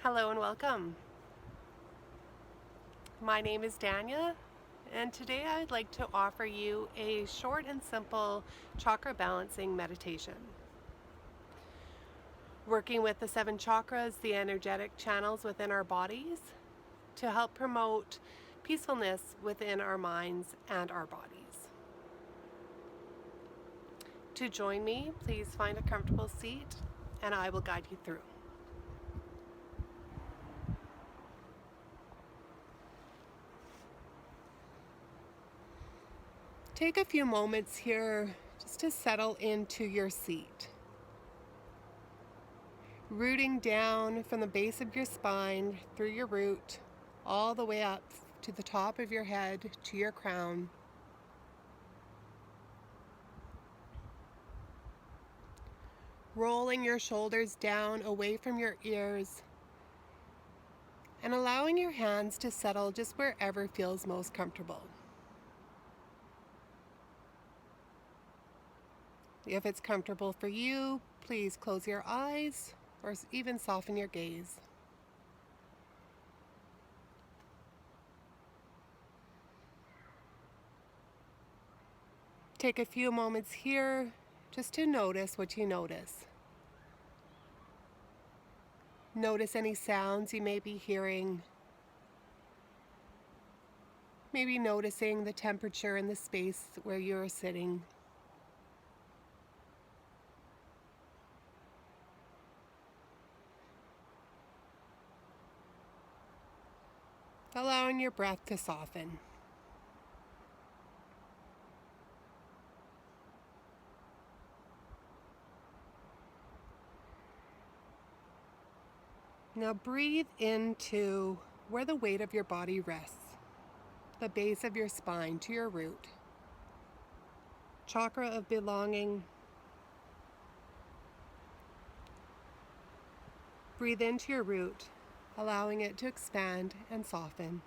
Hello and welcome. My name is Danya, and today I'd like to offer you a short and simple chakra balancing meditation. Working with the 7 chakras, the energetic channels within our bodies, to help promote peacefulness within our minds and our bodies. To join me, please find a comfortable seat and I will guide you through. Take a few moments here just to settle into your seat. Rooting down from the base of your spine through your root, all the way up to the top of your head, to your crown. Rolling your shoulders down away from your ears and allowing your hands to settle just wherever feels most comfortable. If it's comfortable for you, please close your eyes or even soften your gaze. Take a few moments here just to notice what you notice. Notice any sounds you may be hearing. Maybe noticing the temperature in the space where you're sitting. Allowing your breath to soften. Now breathe into where the weight of your body rests, the base of your spine to your root, chakra of belonging. Breathe into your root, allowing it to expand and soften,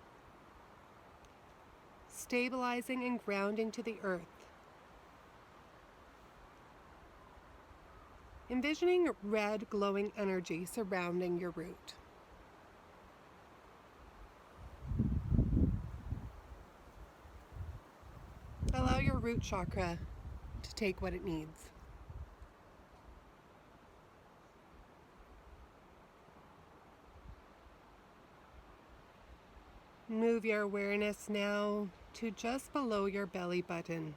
stabilizing and grounding to the earth. Envisioning red glowing energy surrounding your root. Allow your root chakra to take what it needs. Move your awareness now to just below your belly button,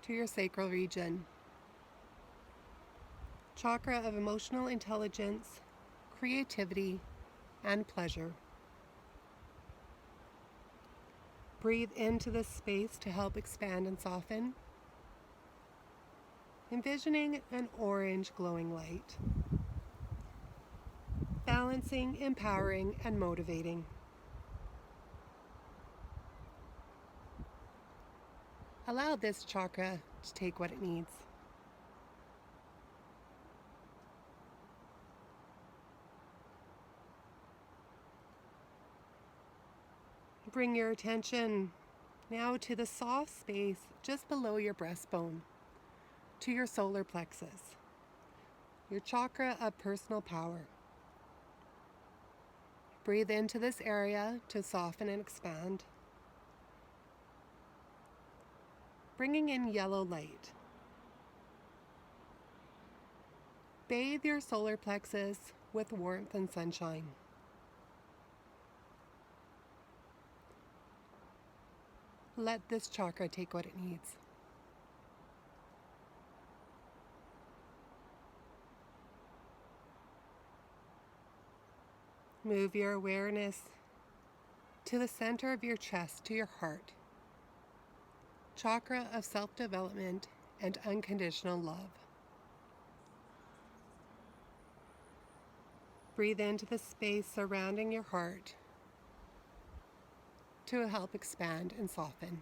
to your sacral region. Chakra of emotional intelligence, creativity, and pleasure. Breathe into this space to help expand and soften. Envisioning an orange glowing light. Balancing, empowering, and motivating. Allow this chakra to take what it needs. Bring your attention now to the soft space just below your breastbone, to your solar plexus, your chakra of personal power. Breathe into this area to soften and expand, bringing in yellow light. Bathe your solar plexus with warmth and sunshine. Let this chakra take what it needs. Move your awareness to the center of your chest, to your heart. Chakra of self-development and unconditional love. Breathe into the space surrounding your heart to help expand and soften.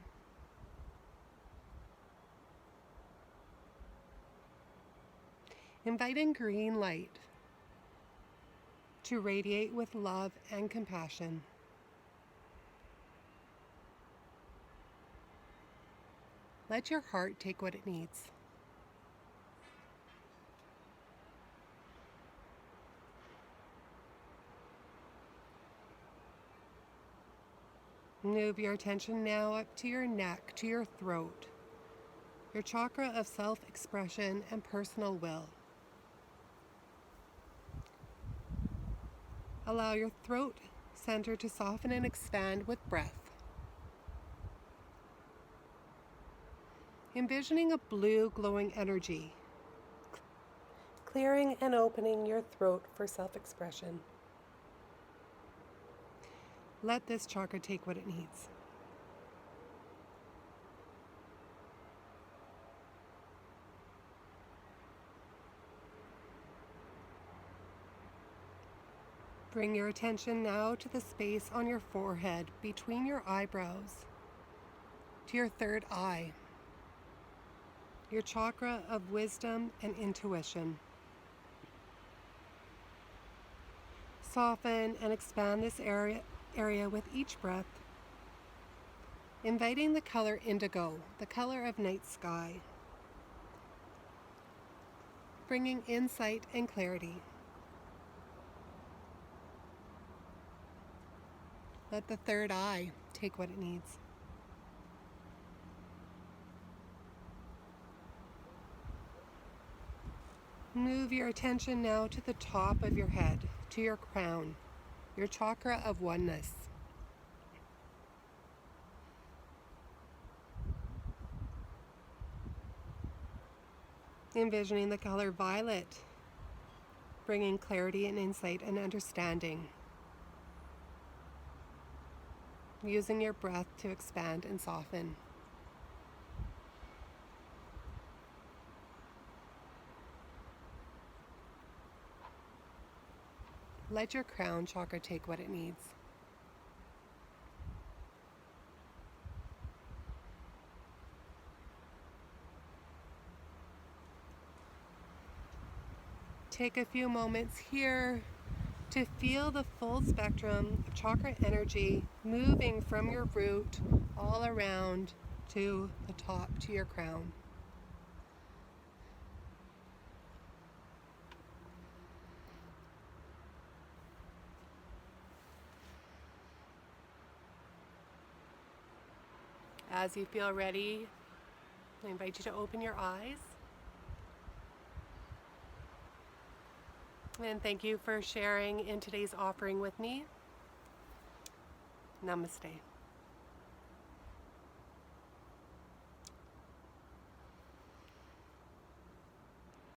Inviting green light to radiate with love and compassion. Let your heart take what it needs. Move your attention now up to your neck, to your throat, your chakra of self-expression and personal will. Allow your throat center to soften and expand with breath. Envisioning a blue glowing energy, clearing and opening your throat for self-expression. Let this chakra take what it needs. Bring your attention now to the space on your forehead between your eyebrows, to your third eye, your chakra of wisdom and intuition. Soften and expand this area with each breath, inviting the color indigo, the color of night sky, bringing insight and clarity. Let the third eye take what it needs. Move your attention now to the top of your head, to your crown, your chakra of oneness. Envisioning the color violet, bringing clarity and insight and understanding. Using your breath to expand and soften. Let your crown chakra take what it needs. Take a few moments here to feel the full spectrum of chakra energy moving from your root all around to the top, to your crown. As you feel ready, I invite you to open your eyes. And thank you for sharing in today's offering with me. Namaste.